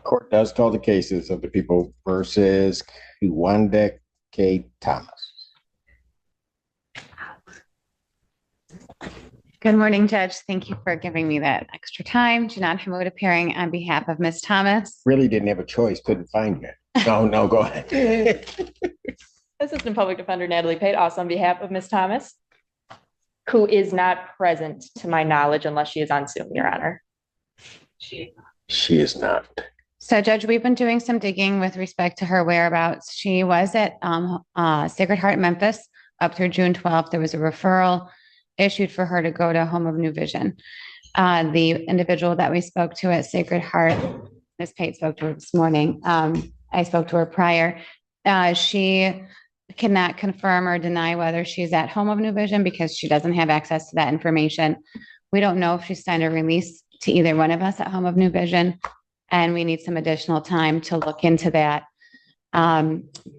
Court does call the cases of the people versus Wanda K. Thomas. Good morning, Judge. Thank you for giving me that extra time. Janelle Hamoud appearing on behalf of Ms. Thomas. Really didn't have a choice, couldn't find you. No, go ahead. Assistant Public Defender Natalie Pate, also on behalf of Ms. Thomas, who is not present to my knowledge unless she is on Zoom, Your Honor. She is not. So, Judge, we've been doing some digging with respect to her whereabouts. She was at Sacred Heart Memphis up through June 12th. There was a referral issued for her to go to Home of New Vision. The individual that we spoke to at Sacred Heart, Ms. Pate spoke to her this morning. I spoke to her prior. She cannot confirm or deny whether she's at Home of New Vision because she doesn't have access to that information. We don't know if she's signed a release to either one of us at Home of New Vision, and we need some additional time to look into that.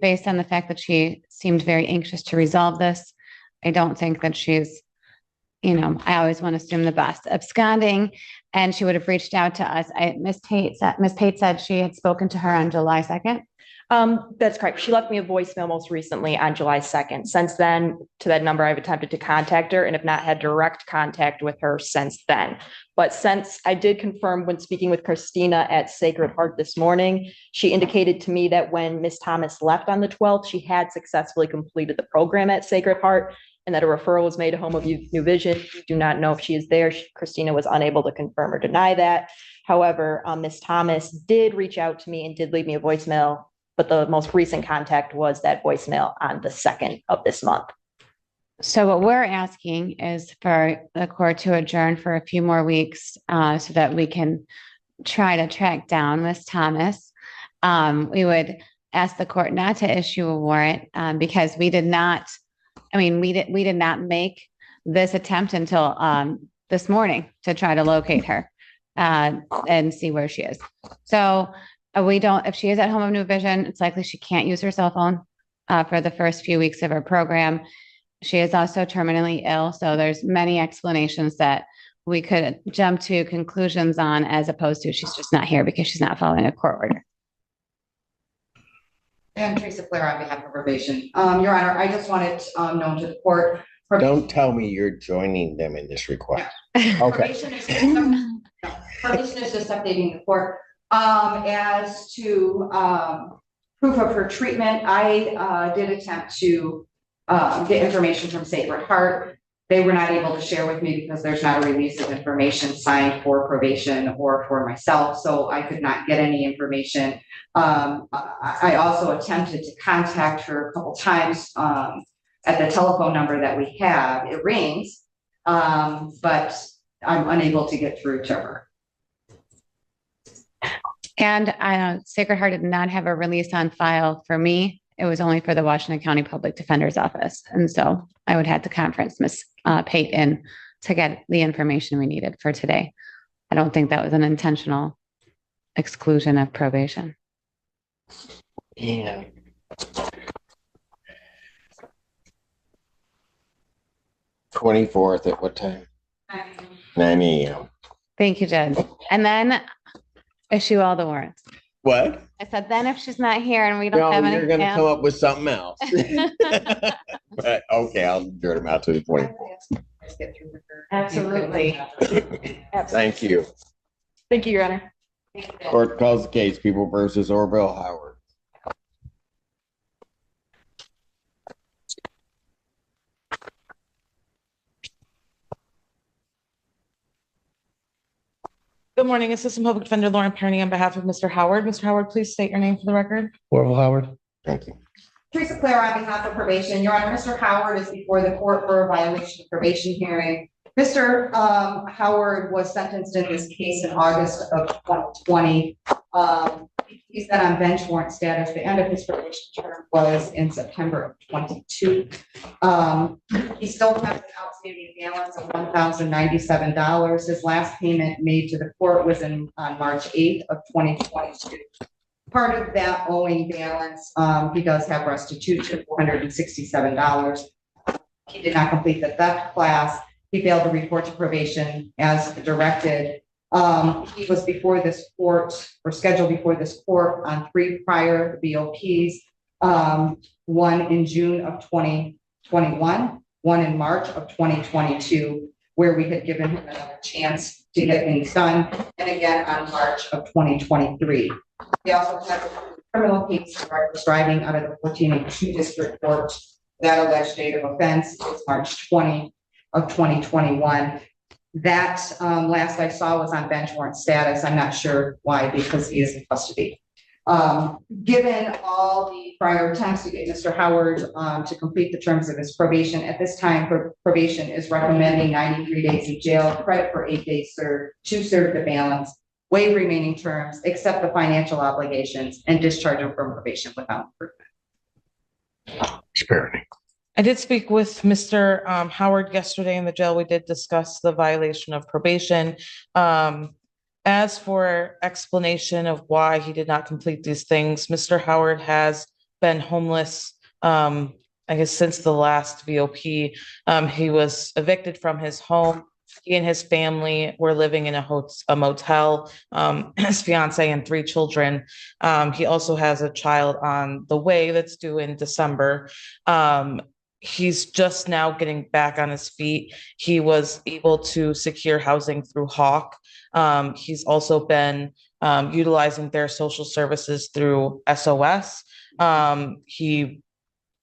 Based on the fact that she seemed very anxious to resolve this, I don't think that she's, I always want to assume the best, absconding, and she would have reached out to us. Ms. Pate said she had spoken to her on July 2nd. That's correct. She left me a voicemail most recently on July 2nd. Since then, to that number, I've attempted to contact her and have not had direct contact with her since then. But since I did confirm when speaking with Christina at Sacred Heart this morning, she indicated to me that when Ms. Thomas left on the 12th, she had successfully completed the program at Sacred Heart and that a referral was made to Home of New Vision. We do not know if she is there. Christina was unable to confirm or deny that. However, Ms. Thomas did reach out to me and did leave me a voicemail, but the most recent contact was that voicemail on the 2nd of this month. So what we're asking is for the court to adjourn for a few more weeks so that we can try to track down Ms. Thomas. We would ask the court not to issue a warrant because we did not make this attempt until this morning to try to locate her and see where she is. So if she is at Home of New Vision, it's likely she can't use her cell phone for the first few weeks of her program. She is also terminally ill. So there's many explanations that we could jump to conclusions on as opposed to she's just not here because she's not following a court order. And Teresa Claire on behalf of probation. Your Honor, I just wanted known to the court. Don't tell me you're joining them in this request. Yeah. Okay. Probation is just updating the court. As to proof of her treatment, I did attempt to get information from Sacred Heart. They were not able to share with me because there's not a release of information signed for probation or for myself, so I could not get any information. I also attempted to contact her a couple times at the telephone number that we have. It rings, but I'm unable to get through to her. And Sacred Heart did not have a release on file for me. It was only for the Washington County Public Defender's Office. And so I would have to conference Ms. Pate in to get the information we needed for today. I don't think that was an intentional exclusion of probation. Yeah. (24th) at what time? 9 a.m. Thank you, Judge. And then issue all the warrants. What? I said, then if she's not here and we don't have any. You're going to come up with something else. But okay, I'll adjourn them out to the 24th. Absolutely. Thank you. Thank you, Your Honor. Court calls the case, People versus Orville Howard. Good morning, Assistant Public Defender Lauren Perny on behalf of Mr. Howard. Mr. Howard, please state your name for the record. Orville Howard. Thank you. Teresa Claire on behalf of probation. Your Honor, Mr. Howard is before the court for a violation of probation hearing. Mr. Howard was sentenced in this case in August of 2020. He's been on bench warrant status. The end of his probation term was in September of 22. He still has an outstanding balance of $1,097. His last payment made to the court was on March 8th of 2022. Part of that owing balance, he does have restitution, $467. He did not complete the theft class. He failed to report to probation as directed. He was before this court or scheduled before this court on 3 prior BOPs. One in June of 2021, one in March of 2022, where we had given him another chance to get things done, and again on March of 2023. He also had a criminal case for reckless driving out of the 1402 District Court. That alleged date of offense is March 20 of 2021. That last I saw was on bench warrant status. I'm not sure why, because he is in custody. Given all the prior attempts to get Mr. Howard to complete the terms of his probation, at this time, probation is recommending 93 days of jail, credit for 8 days served, to serve the balance, waive remaining terms, accept the financial obligations, and discharge him from probation without improvement. Disparity. I did speak with Mr. Howard yesterday in the jail. We did discuss the violation of probation. As for explanation of why he did not complete these things, Mr. Howard has been homeless, I guess, since the last VOP. He was evicted from his home. He and his family were living in a motel, his fiance and 3 children. He also has a child on the way that's due in December. He's just now getting back on his feet. He was able to secure housing through Hawk. He's also been utilizing their social services through SOS. He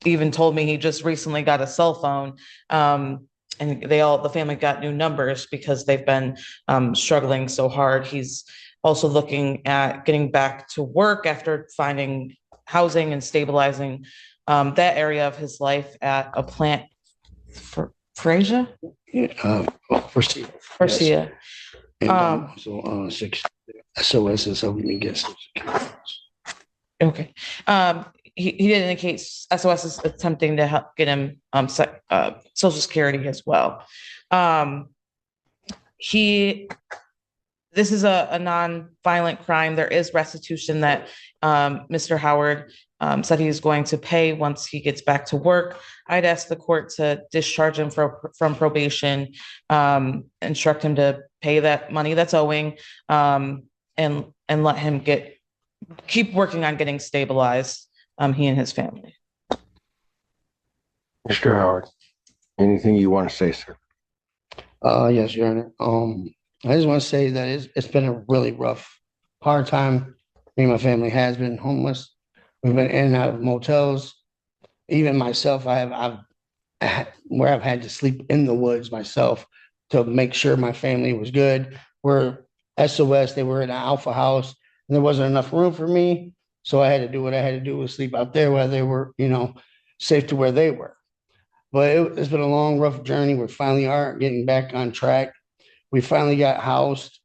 even told me he just recently got a cell phone, and the family got new numbers because they've been struggling so hard. He's also looking at getting back to work after finding housing and stabilizing that area of his life at a plant for Frasia. Farcia. And Um, also, 6 SOS is helping me get some security. Okay. He did indicate SOS is attempting to help get him Social Security as well. This is a non-violent crime. There is restitution that Mr. Howard said he is going to pay once he gets back to work. I'd ask the court to discharge him from probation, instruct him to pay that money that's owing, and let him keep working on getting stabilized, he and his family. Mr. Howard, anything you want to say, sir? Yes, Your Honor. I just want to say that it's been a really rough, hard time. Me and my family has been homeless. We've been in and out of motels. Even myself, I've had to sleep in the woods myself to make sure my family was good. We're SOS, they were in an Alpha house, and there wasn't enough room for me. So I had to do what I had to do, was sleep out there where they were, safe to where they were. But it's been a long, rough journey. We finally are getting back on track. We finally got housed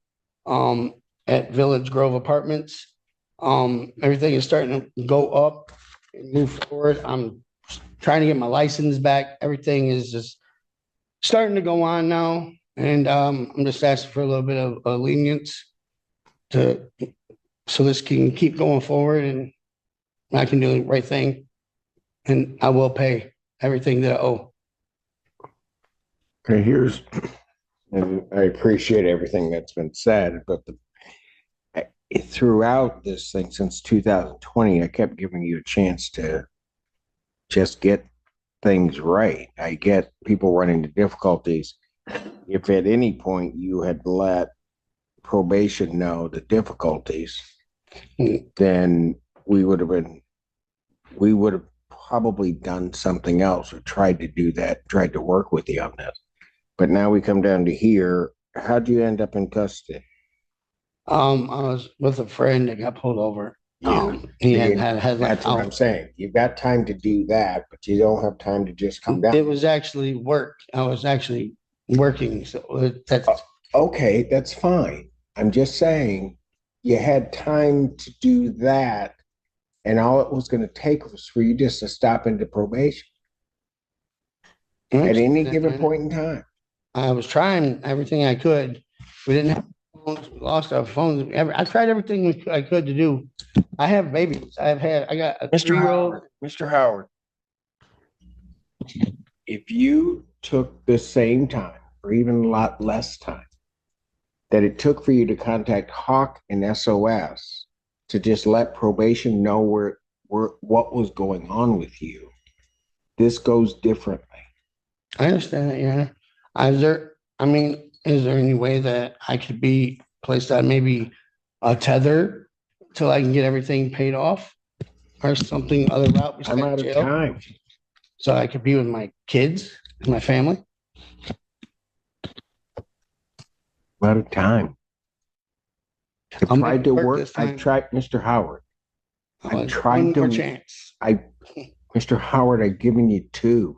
at Village Grove Apartments. Everything is starting to go up and move forward. I'm trying to get my license back. Everything is just starting to go on now. And I'm just asking for a little bit of lenience so this can keep going forward and I can do the right thing. And I will pay everything that I owe. Okay, and I appreciate everything that's been said, but throughout this thing since 2020, I kept giving you a chance to just get things right. I get people running into difficulties. If at any point you had let probation know the difficulties, then we would have probably done something else or tried to work with you on this. But now we come down to here. How'd you end up in custody? I was with a friend that got pulled over. That's what I'm saying. You've got time to do that, but you don't have time to just come down. It was actually work. I was actually working. So that's okay. That's fine. I'm just saying you had time to do that, and all it was going to take was for you just to stop into probation at any given point in time. I was trying everything I could. We didn't have phones, we lost our phones. I tried everything I could to do. I have babies. I got a 3-year-old. Mr. Howard, if you took the same time or even a lot less time that it took for you to contact Hawk and SOS to just let probation know what was going on with you. This goes differently. I understand that, Your Honor. Is there any way that I could be placed on maybe a tether till I can get everything paid off? Or something other route I'm out besides of jail? time. So I could be with my kids and my family? I'm out of time. I've I'll tried make to it work work. this time. I've tried, Mr. Howard. I'll I've give tried one more to- chance. Mr. Howard, I've given you 2.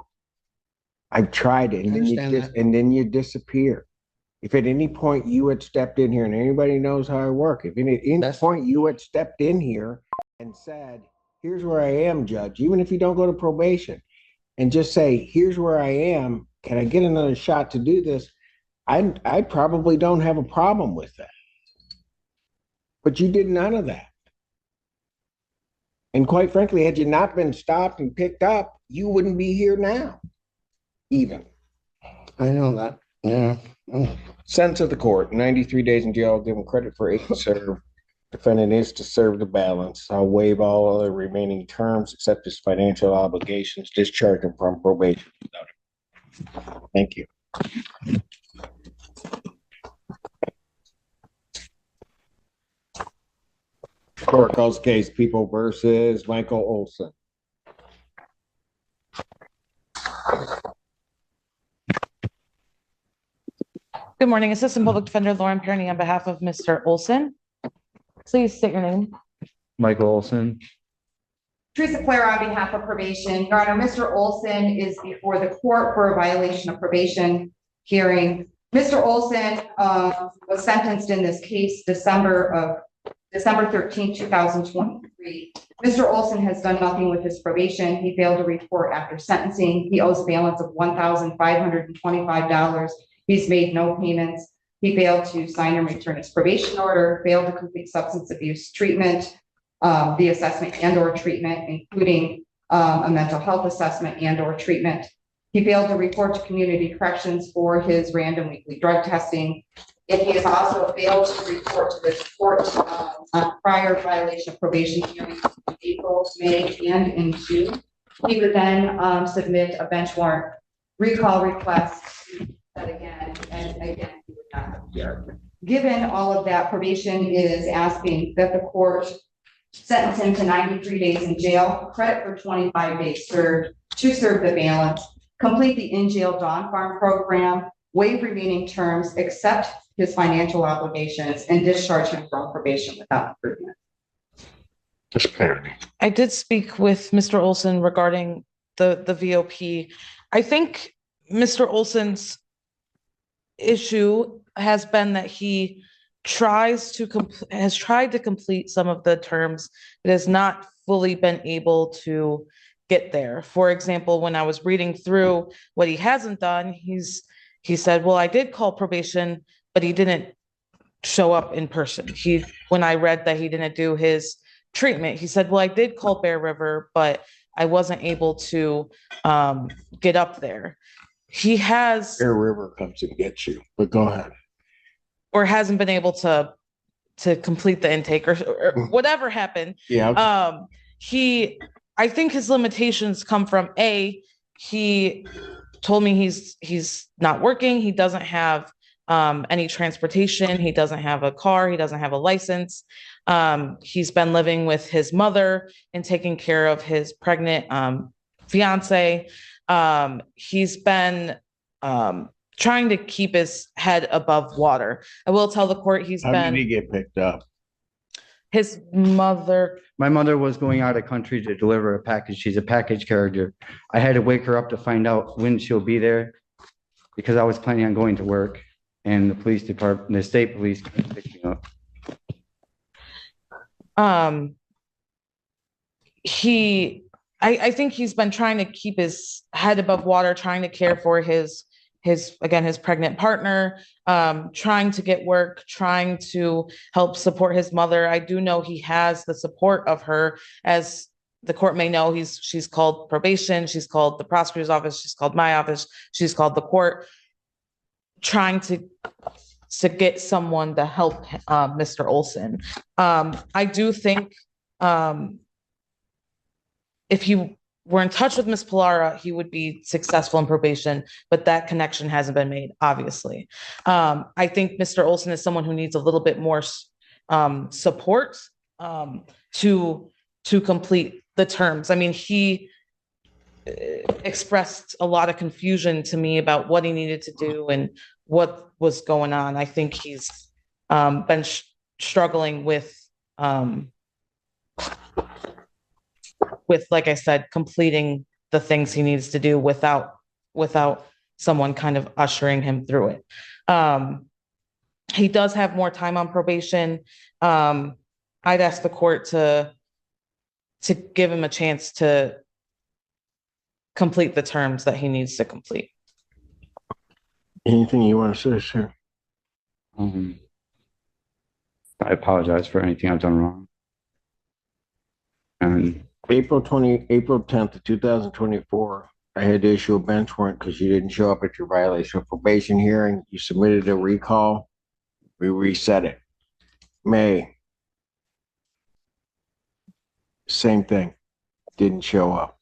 I've tried it, I understand that. and then you disappear. If at any point you had stepped in here, and anybody knows how I work, if at any That's- point you had stepped in here and said, "Here's where I am, Judge," even if you don't go to probation, and just say, "Here's where I am. Can I get another shot to do this?" I probably don't have a problem with that. But you did none of that. And quite frankly, had you not been stopped and picked up, you wouldn't be here now, even. I know that. Yeah. Sentence of the court, 93 days in jail, give him credit for 8 to serve. Defendant is to serve the balance. I'll waive all other remaining terms except his financial obligations, discharge him from probation. Thank you. Court calls case People versus Michael Olson. Good morning, Assistant Public Defender Lauren Perny on behalf of Mr. Olson. Please state your name. Michael Olson. Teresa Claire on behalf of probation. Your Honor, Mr. Olson is before the court for a violation of probation hearing. Mr. Olson was sentenced in this case December 13, 2023. Mr. Olson has done nothing with his probation. He failed to report after sentencing. He owes a balance of $1,525. He's made no payments. He failed to sign and return his probation order, failed to complete substance abuse treatment, the assessment and or treatment, including a mental health assessment and or treatment. He failed to report to community corrections for his random weekly drug testing. And he has also failed to report to this court on prior violation of probation hearings in April, May, and in June. He would then submit a bench warrant recall request that again he would not appear. Given all of that, probation is asking that the court sentence him to 93 days in jail, credit for 25 days served, to serve the balance, complete the in-jail Dawn Farm program, waive remaining terms, accept his financial obligations, and discharge him from probation without improvement. I did speak with Mr. Olson regarding the VOP. I think Mr. Olson's issue has been that he has tried to complete some of the terms, but has not fully been able to get there. For example, when I was reading through what he hasn't done, he said, well, I did call probation, but he didn't show up in person. When I read that he didn't do his treatment, he said, well, I did call Bear River, but I wasn't able to get up there. He has Bear River comes and gets you, but go ahead. or hasn't been able to complete the intake or whatever happened. Yeah. I think his limitations come from he told me he's not working. He doesn't have any transportation. He doesn't have a car. He doesn't have a license. He's been living with his mother and taking care of his pregnant fiance. He's been trying to keep his head above water. I will tell the court How did he get picked up? His mother. My mother was going out of country to deliver a package. She's a package carrier. I had to wake her up to find out when she'll be there because I was planning on going to work, and the police department, the state police picked me up. I think he's been trying to keep his head above water, trying to care for his pregnant partner, trying to get work, trying to help support his mother. I do know he has the support of her. As the court may know, she's called probation, she's called the prosecutor's office, she's called my office, she's called the court, trying to to get someone to help Mr. Olson. I do think if he were in touch with Ms. Pilara, he would be successful in probation, but that connection hasn't been made, obviously. I think Mr. Olson is someone who needs a little bit more support to complete the terms. I mean, he expressed a lot of confusion to me about what he needed to do and what was going on. I think he's been struggling with, like I said, completing the things he needs to do without someone kind of ushering him through it. He does have more time on probation. I'd ask the court to give him a chance to complete the terms that he needs to complete. Anything you want to say, sir? I apologize for anything I've done wrong. And April 10th of 2024, I had to issue a bench warrant because you didn't show up at your violation of probation hearing. You submitted a recall. We reset it. May. Same thing. Didn't show up.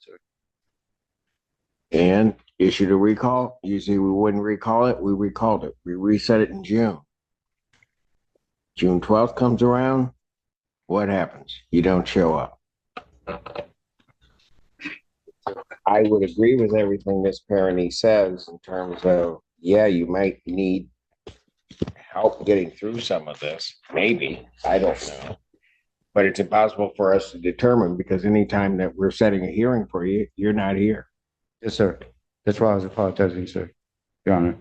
And issued a recall. Usually we wouldn't recall it. We recalled it. We reset it in June. June 12th comes around. What happens? You don't show up. I would agree with everything Ms. Parony says in terms of, yeah, you might need help getting through some of this. Maybe. I don't know. But it's impossible for us to determine because anytime that we're setting a hearing for you, you're not here. yes, sir. That's why I was apologizing, sir. Your Honor.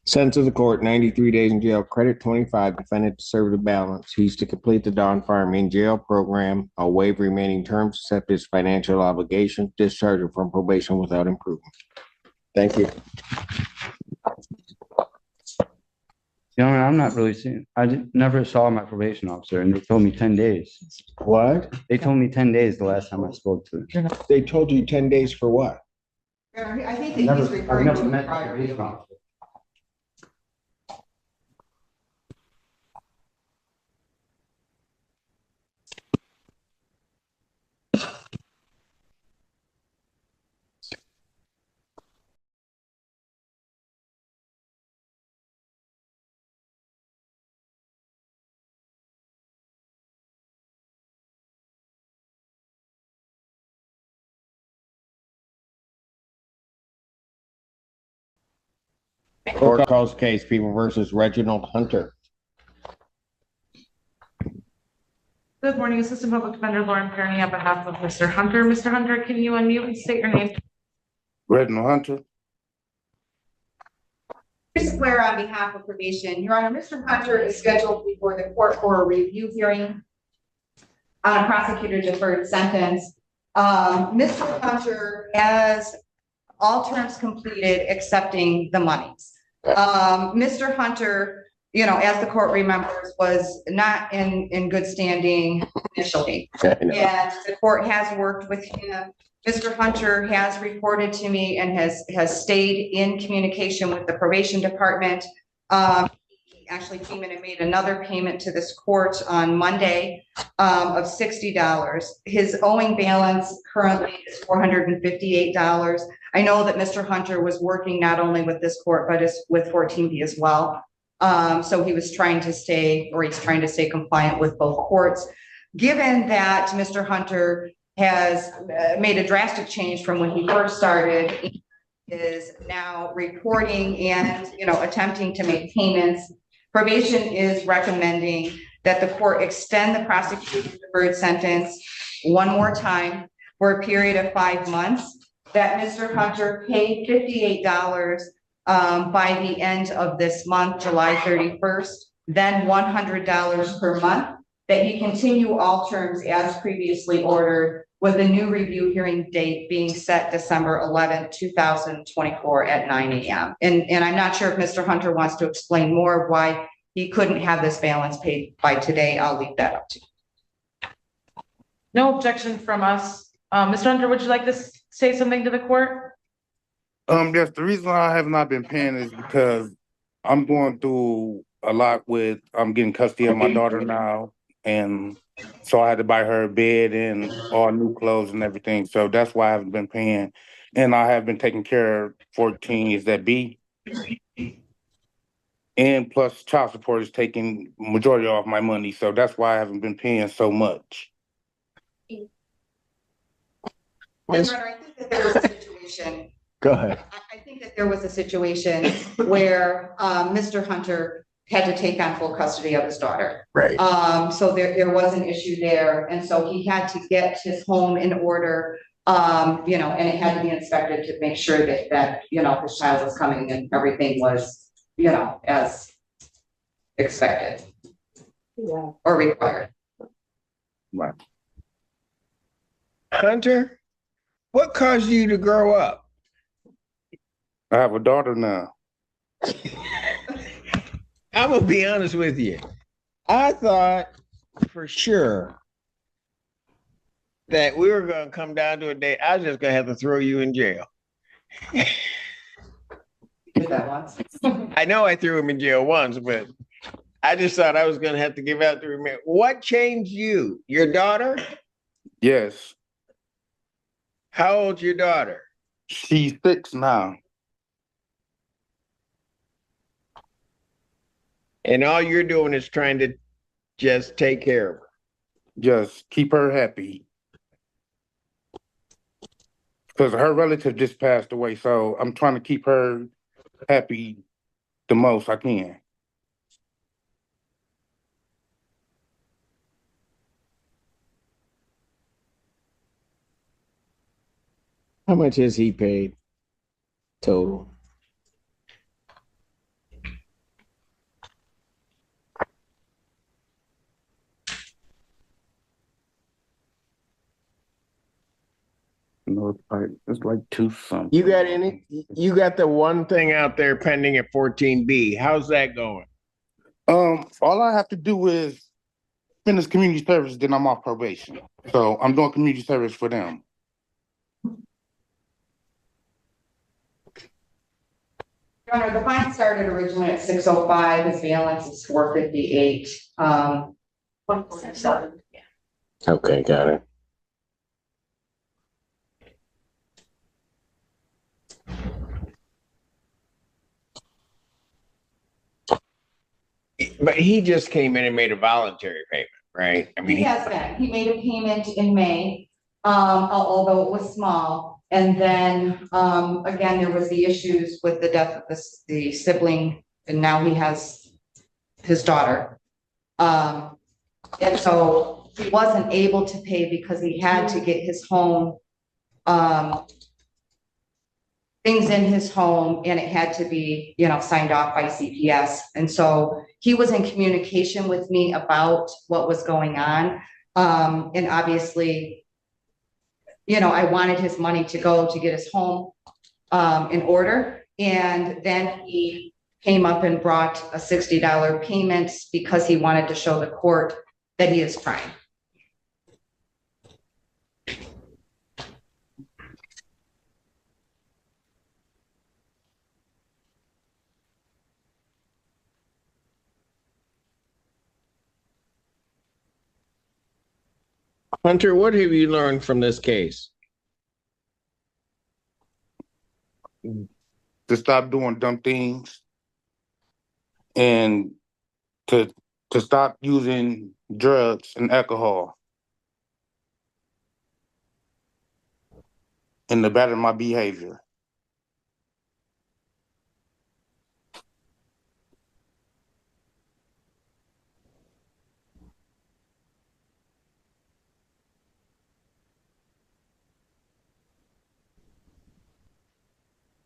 Sentence of the court, 93 days in jail, credit 25, defendant to serve the balance. He's to complete the Dawn Farm in jail program, I'll waive remaining terms, accept his financial obligations, discharge him from probation without improvement. Thank you. Your Honor, I'm not really seeing, never saw my probation officer and they told me 10 days. What? They told me 10 days the last time I spoke to them. They told you 10 days for what? I think that he's referring to a prior hearing. Court calls case, People versus Reginald Hunter. Good morning, Assistant Public Defender Lauren Perry on behalf of Mr. Hunter. Mr. Hunter, can you unmute and state your name? Reginald Hunter. Chris Blair on behalf of probation. Your Honor, Mr. Hunter is scheduled before the court for a review hearing on a prosecutor deferred sentence. Mr. Hunter has all terms completed accepting the monies. Mr. Hunter, you know, as the court remembers, was not in good standing initially. And the court has worked with him. Mr. Hunter has reported to me and has stayed in communication with the probation department. He actually came in and made another payment to this court on Monday of $60. His owing balance currently is $458. I know that Mr. Hunter was working not only with this court, but with 14B as well. So he was trying to stay, or he's trying to stay compliant with both courts. Given that Mr. Hunter has made a drastic change from when he first started, he is now reporting and, you know, attempting to make payments. Probation is recommending that the court extend the prosecution deferred sentence one more time for a period of 5 months, that Mr. Hunter paid $58 by the end of this month, July 31st, then $100 per month, that he continue all terms as previously ordered, with a new review hearing date being set December 11th, 2024 at 9 a.m. And I'm not sure if Mr. Hunter wants to explain more of why he couldn't have this balance paid by today. I'll leave that up to you. No objection from us. Mr. Hunter, would you like to say something to the court? Yes, the reason why I have not been paying is because I'm going through a lot with, I'm getting custody of my daughter now. And so I had to buy her a bed and all new clothes and everything. So that's why I haven't been paying. And I have been taking care of 14, is that B? And plus child support is taking majority off my money. So that's why I haven't been paying so much. Your Honor, I think that there was a situation, Go ahead. I think that there was a situation where, Mr. Hunter had to take on full custody of his daughter. Right. So there was an issue there, and so he had to get his home in order, and it had to be inspected to make sure that his child was coming and everything was, as expected. Yeah. Or required. Right. Hunter, what caused you to grow up? I have a daughter now. I'm gonna be honest with you. I thought for sure that we were gonna come down to a day. I was just gonna have to throw you in jail. Did that once. I know I threw him in jail once, but I just thought I was gonna have to give out the remit. What changed you? Your daughter? Yes, How old's your daughter? she's 6 now. And all you're doing is trying to just take care of her. Just keep her happy. Because her relative just passed away, so I'm trying to keep her happy the most I can. How much has he paid total? No, it's like 2 something. You got any? You got the one thing out there pending at 14B. How's that going? All I have to do is finish community service, then I'm off probation. So I'm doing community service for them. Your Honor, the fine started originally at 605, his valence is 458. 147. Okay, got it. But he just came in and made a voluntary payment, right? I mean, He has been, he made a payment in May, although it was small. And then, again, there was the issues with the death of the sibling, and now he has his daughter. And so he wasn't able to pay because he had to get his home, things in his home, and it had to be, signed off by CPS. And so he was in communication with me about what was going on. And obviously, I wanted his money to go to get his home, in order. And then he came up and brought a $60 payment because he wanted to show the court that he is trying. Hunter, what have you learned from this case? To stop doing dumb things and to stop using drugs and alcohol and to better my behavior.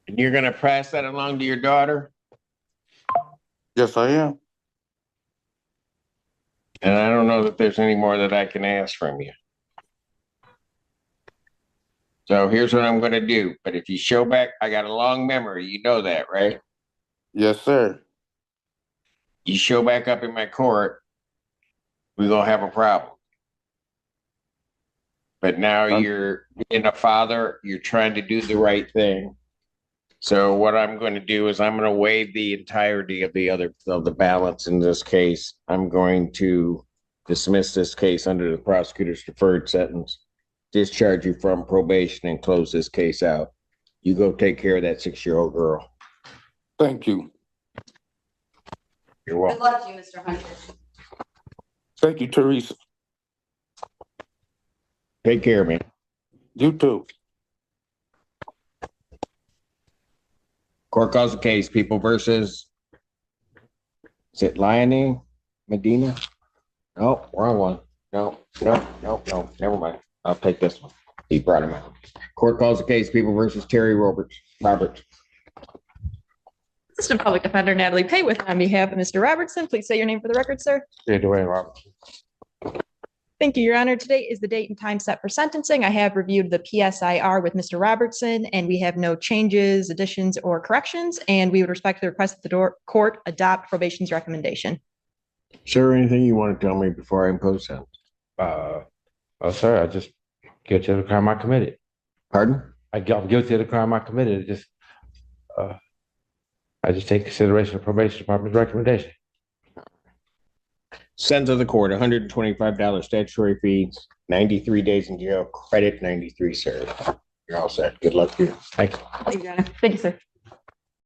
And you're gonna pass that along to your daughter? Yes, I am. And I don't know that there's any more that I can ask from you. So here's what I'm gonna do. But if you show back, I got a long memory. You know that, right? Yes, sir. You show back up in my court, we're gonna have a problem. But now you're being a father, you're trying to do the right thing. So what I'm going to do is I'm going to waive the entirety of the balance in this case. I'm going to dismiss this case under the prosecutor's deferred sentence, discharge you from probation, and close this case out. You go take care of that 6-year-old girl. Thank you. You're Good welcome. luck to you, Mr. Hunter. Thank you, Teresa. Take care, man. You too. Court calls the case, People versus, is it Leonie Medina? No, wrong one. No, never mind. I'll take this one. He brought him out. Court calls the case, People versus Terry Roberts. Assistant Public Defender Natalie Payworth on behalf of Mr. Robertson. Please say your name for the record, sir. Yeah, Dwayne Robertson. Thank you, Your Honor. Today is the date and time set for sentencing. I have reviewed the PSIR with Mr. Robertson, and we have no changes, additions, or corrections, and we would respectfully request that the court adopt probation's recommendation. Sir, anything you want to tell me before I impose sentence? Oh, sir, I just guilty of the crime I committed. Pardon? I'm guilty of the crime I committed. I just take consideration of probation department's recommendation. Sentence of the court, $125 statutory fees, 93 days in jail, credit 93, sir. You're all set. Good luck to you. Thank you. Thank you, Your Honor. Thank you, sir.